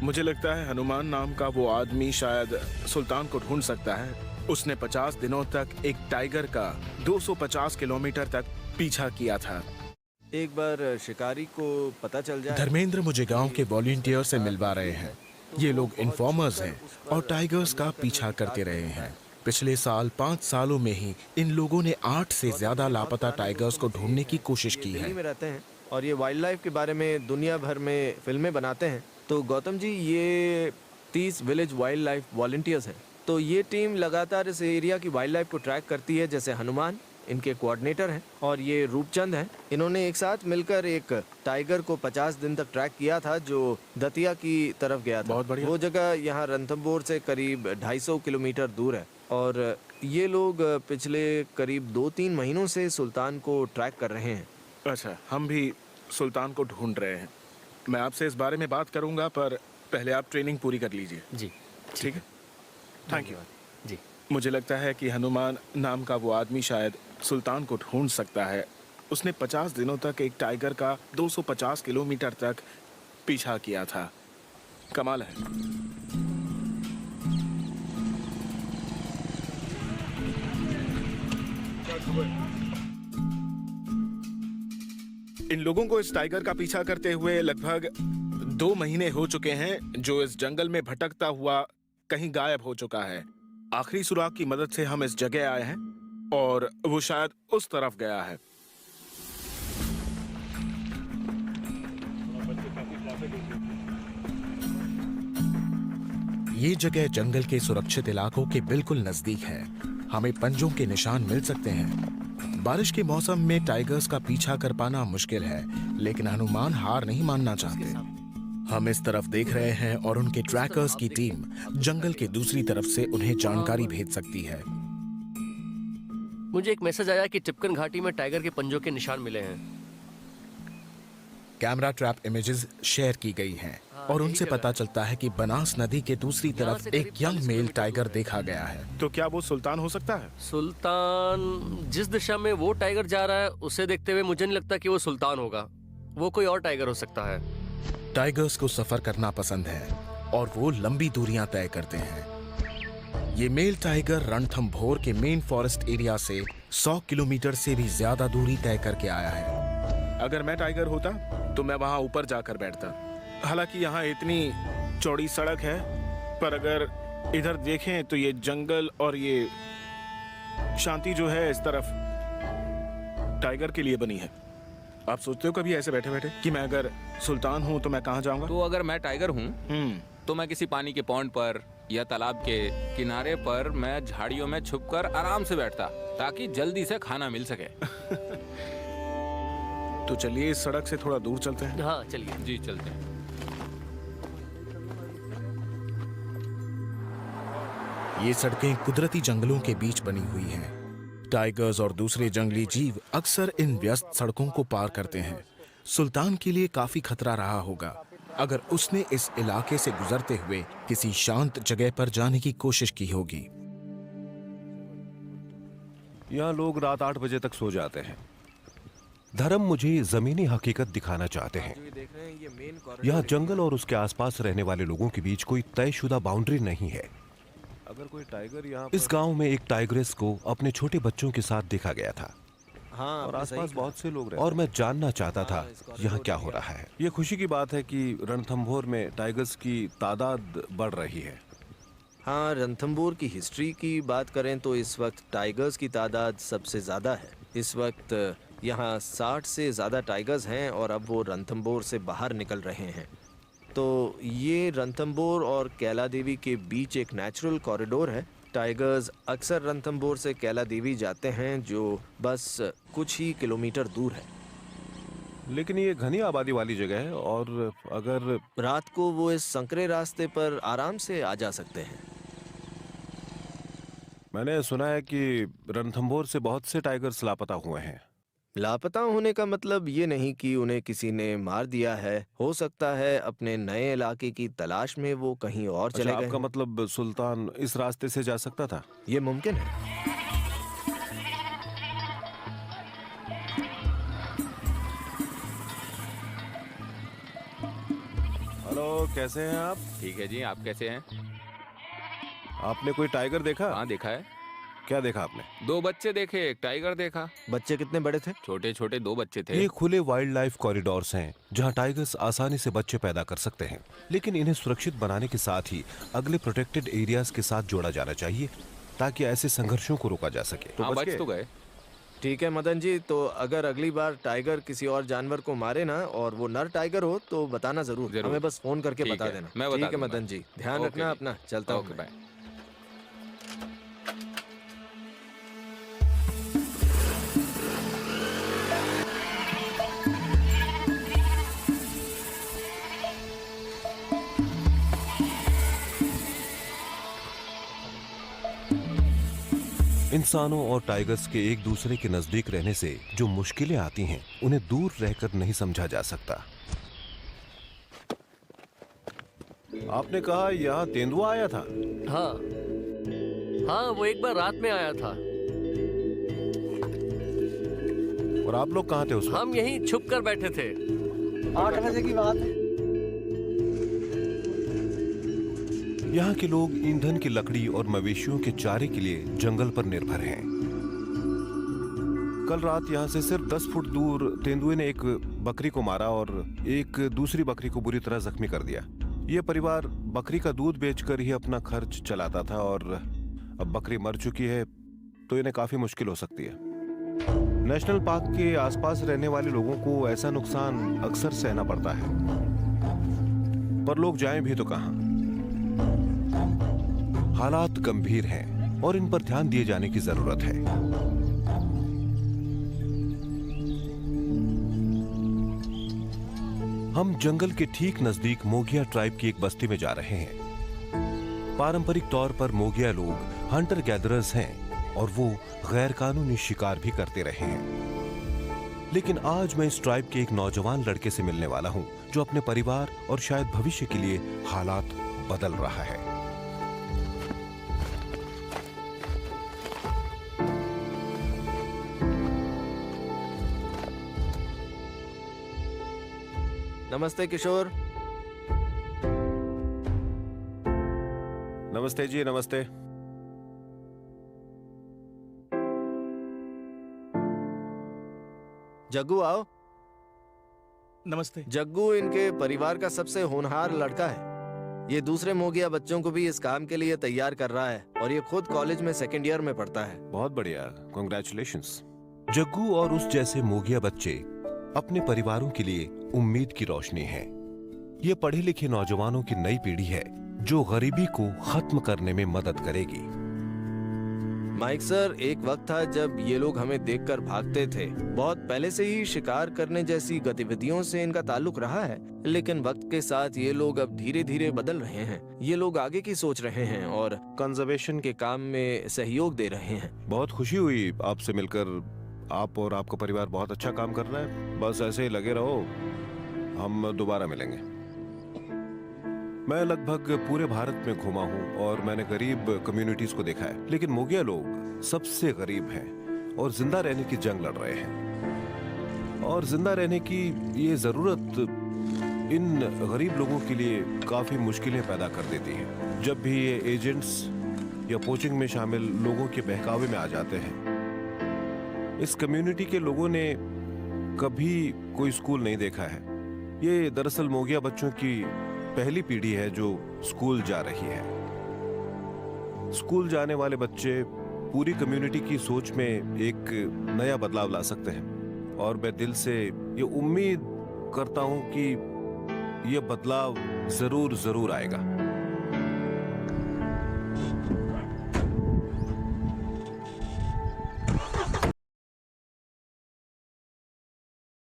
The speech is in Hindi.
मुझे लगता है हनुमान नाम का वो आदमी शायद सुल्तान को ढूंढ सकता है। उसने 50 दिनों तक एक टाइगर का 250 किलोमीटर तक पीछा किया था। एक बार शिकारी को पता चल जाए। धर्मेंद्र मुझे गांव के वॉलंटियर से मिलवा रहे हैं। ये लोग इन्फॉर्मर्स हैं और टाइगर्स का पीछा करते रहे हैं। पिछले साल 5 सालों में ही इन लोगों ने 8 से ज्यादा लापता टाइगर्स को ढूंढने की कोशिश की है। दिल्ली में रहते हैं और ये वाइल्ड लाइफ के बारे में दुनिया भर में फिल्में बनाते हैं। तो गौतम जी, ये 30 विलेज वाइल्ड लाइफ वॉलंटियर्स हैं। तो ये टीम लगातार इस एरिया की वाइल्ड लाइफ को ट्रैक करती है। जैसे हनुमान इनके कोऑर्डिनेटर हैं और ये रूपचंद हैं। इन्होंने एक साथ मिलकर एक टाइगर को 50 दिन तक ट्रैक किया था जो दतिया की तरफ गया था। बहुत बढ़िया। वो जगह यहाँ रणथंभौर से करीब 250 किलोमीटर दूर है और ये लोग पिछले करीब 2-3 महीनों से सुल्तान को ट्रैक कर रहे हैं। अच्छा, हम भी सुल्तान को ढूंढ रहे हैं। मैं आपसे इस बारे में बात करूंगा, पर पहले आप ट्रेनिंग पूरी कर लीजिए। जी ठीक है, थैंक यू। जी। मुझे लगता है कि हनुमान नाम का वो आदमी शायद सुल्तान को ढूंढ सकता है। उसने 50 दिनों तक एक टाइगर का 250 किलोमीटर तक पीछा किया था। कमाल है। इन लोगों को इस टाइगर का पीछा करते हुए लगभग 2 महीने हो चुके हैं, जो इस जंगल में भटकता हुआ कहीं गायब हो चुका है। आखिरी सुराग की मदद से हम इस जगह आए हैं और वो शायद उस तरफ गया है। ये जगह जंगल के सुरक्षित इलाकों के बिल्कुल नजदीक है। हमें पंजों के निशान मिल सकते हैं। बारिश के मौसम में टाइगर्स का पीछा कर पाना मुश्किल है, लेकिन हनुमान हार नहीं मानना चाहते। हम इस तरफ देख रहे हैं और उनके ट्रैकर्स की टीम जंगल के दूसरी तरफ से उन्हें जानकारी भेज सकती है। मुझे एक मैसेज आया कि टिपकन घाटी में टाइगर के पंजों के निशान मिले हैं। कैमरा ट्रैप इमेजेस शेयर की गई हैं और उनसे पता चलता है कि बनास नदी के दूसरी तरफ एक यंग मेल टाइगर देखा गया है। तो क्या वो सुल्तान हो सकता है? सुल्तान, जिस दिशा में वो टाइगर जा रहा है उसे देखते हुए मुझे नहीं लगता कि वो सुल्तान होगा। वो कोई और टाइगर हो सकता है। टाइगर्स को सफर करना पसंद है और वो लंबी दूरियां तय करते हैं। ये मेल टाइगर रणथंभौर के मेन फॉरेस्ट एरिया से 100 किलोमीटर से भी ज्यादा दूरी तय करके आया है। अगर मैं टाइगर होता तो मैं वहां ऊपर जाकर बैठता। हालांकि यहाँ इतनी चौड़ी सड़क है, पर अगर इधर देखें तो ये जंगल और ये शांति जो है इस तरफ टाइगर के लिए बनी है। आप सोचते हो कभी ऐसे बैठे बैठे कि मैं अगर सुल्तान हूँ तो मैं कहाँ जाऊंगा? तो अगर मैं टाइगर हूँ तो मैं किसी पानी के पॉन्ड पर या तालाब के किनारे पर मैं झाड़ियों में छुपकर आराम से बैठता ताकि जल्दी से खाना मिल सके। तो चलिए इस सड़क से थोड़ा दूर चलते हैं। हाँ चलिए। जी चलते हैं। ये सड़कें कुदरती जंगलों के बीच बनी हुई हैं। टाइगर्स और दूसरे जंगली जीव अक्सर इन व्यस्त सड़कों को पार करते हैं। सुल्तान के लिए काफी खतरा रहा होगा अगर उसने इस इलाके से गुजरते हुए किसी शांत जगह पर जाने की कोशिश की होगी। यहाँ लोग रात 8 बजे तक सो जाते हैं। धर्म मुझे जमीनी हकीकत दिखाना चाहते हैं। यहाँ जंगल और उसके आसपास रहने वाले लोगों के बीच कोई तयशुदा बाउंड्री नहीं है। अगर कोई टाइगर यहाँ इस गांव में एक टाइग्रेस को अपने छोटे बच्चों के साथ देखा गया था। हाँ, और आसपास बहुत से लोग रहते हैं। और मैं जानना चाहता था यहाँ क्या हो रहा है। ये खुशी की बात है कि रणथंभौर में टाइगर्स की तादाद बढ़ रही है। हाँ, रणथंभौर की हिस्ट्री की बात करें तो इस वक्त टाइगर्स की तादाद सबसे ज़्यादा है। इस वक्त यहाँ 60 से ज़्यादा टाइगर्स हैं और अब वो रणथंभौर से बाहर निकल रहे हैं। तो ये रणथंभौर और कैला देवी के बीच एक नेचुरल कॉरिडोर है। टाइगर्स अक्सर रणथंभौर से कैला देवी जाते हैं जो बस कुछ ही किलोमीटर दूर है। लेकिन ये घनी आबादी वाली जगह है और अगर रात को वो इस संकरे रास्ते पर आराम से आ जा सकते हैं। मैंने सुना है कि रणथंभौर से बहुत से टाइगर्स लापता हुए हैं। लापता होने का मतलब ये नहीं कि उन्हें किसी ने मार दिया है। हो सकता है अपने नए इलाके की तलाश में वो कहीं और चले गए। आपका मतलब सुल्तान इस रास्ते से जा सकता था? ये मुमकिन है। हेलो, कैसे हैं आप? ठीक है जी, आप कैसे हैं? आपने कोई टाइगर देखा? हाँ, देखा है। क्या देखा आपने? 2 बच्चे देखे, एक टाइगर देखा। बच्चे कितने बड़े थे? छोटे छोटे 2 बच्चे थे। ये खुले वाइल्ड लाइफ कॉरिडोर्स हैं जहां टाइगर्स आसानी से बच्चे पैदा कर सकते हैं, लेकिन इन्हें सुरक्षित बनाने के साथ ही अगले प्रोटेक्टेड एरियाज के साथ जोड़ा जाना चाहिए ताकि ऐसे संघर्षों को रोका जा सके। तो हाँ, बच बच तो गए? गए। ठीक है मदन जी, तो अगर अगली बार टाइगर किसी और जानवर को मारे ना और वो नर टाइगर हो तो बताना जरूर। जरूर। हमें बस फोन करके ठीक बता है, देना। मैं बता ठीक है दूंगा। मदन जी, ध्यान ओके रखना जी। अपना। चलता हूँ ओके, मैं। बाय। इंसानों और टाइगर्स के एक दूसरे के नजदीक रहने से जो मुश्किलें आती हैं उन्हें दूर रहकर नहीं समझा जा सकता। आपने कहा यहाँ तेंदुआ आया था? हाँ हाँ, वो एक बार रात में आया था। और आप लोग कहाँ थे उस वक्त? हम यहीं छुप कर बैठे थे। 8 बजे की बात है। यहाँ के लोग ईंधन की लकड़ी और मवेशियों के चारे के लिए जंगल पर निर्भर हैं। कल रात यहाँ से सिर्फ 10 फुट दूर तेंदुए ने एक बकरी को मारा और एक दूसरी बकरी को बुरी तरह जख्मी कर दिया। ये परिवार बकरी का दूध बेचकर ही अपना खर्च चलाता था और अब बकरी मर चुकी है तो इन्हें काफी मुश्किल हो सकती है। नेशनल पार्क के आसपास रहने वाले लोगों को ऐसा नुकसान अक्सर सहना पड़ता है, पर लोग जाएं भी तो कहां? हालात गंभीर हैं और इन पर ध्यान दिए जाने की जरूरत है। हम जंगल के ठीक नजदीक मोगिया ट्राइब की एक बस्ती में जा रहे हैं। पारंपरिक तौर पर मोगिया लोग हंटर गैदरर्स हैं और वो गैर कानूनी शिकार भी करते रहे हैं। लेकिन आज मैं इस ट्राइब के एक नौजवान लड़के से मिलने वाला हूं जो अपने परिवार और शायद भविष्य के लिए हालात बदल रहा है। नमस्ते किशोर। नमस्ते जी, नमस्ते। जग्गू आओ। नमस्ते। जग्गू इनके परिवार का सबसे होनहार लड़का है। ये दूसरे मोगिया बच्चों को भी इस काम के लिए तैयार कर रहा है और ये खुद कॉलेज में 2nd ईयर में पढ़ता है। बहुत बढ़िया, कांग्रेचुलेशंस। जग्गू और उस जैसे मोगिया बच्चे अपने परिवारों के लिए उम्मीद की रोशनी है। ये पढ़े लिखे नौजवानों की नई पीढ़ी है जो गरीबी को खत्म करने में मदद करेगी। माइक सर, एक वक्त था जब ये लोग हमें देखकर भागते थे। बहुत पहले से ही शिकार करने जैसी गतिविधियों से इनका ताल्लुक रहा है, लेकिन वक्त के साथ ये लोग अब धीरे धीरे बदल रहे हैं। ये लोग आगे की सोच रहे हैं और कंजर्वेशन के काम में सहयोग दे रहे हैं। बहुत खुशी हुई आपसे मिलकर। आप और आपका परिवार बहुत अच्छा काम कर रहा है। बस ऐसे ही लगे रहो, हम दोबारा मिलेंगे। मैं लगभग पूरे भारत में घूमा हूँ और मैंने गरीब कम्युनिटीज को देखा है, लेकिन मोगिया लोग सबसे गरीब हैं और जिंदा रहने की जंग लड़ रहे हैं। और जिंदा रहने की ये जरूरत इन गरीब लोगों के लिए काफी मुश्किलें पैदा कर देती है। जब भी ये एजेंट्स या पोचिंग में शामिल लोगों के बहकावे में आ जाते हैं। इस कम्युनिटी के लोगों ने कभी कोई स्कूल नहीं देखा है। ये दरअसल मोगिया बच्चों की पहली पीढ़ी है जो स्कूल जा रही है। स्कूल जाने वाले बच्चे पूरी कम्युनिटी की सोच में एक नया बदलाव ला सकते हैं और मैं दिल से ये उम्मीद करता हूं कि ये बदलाव जरूर आएगा।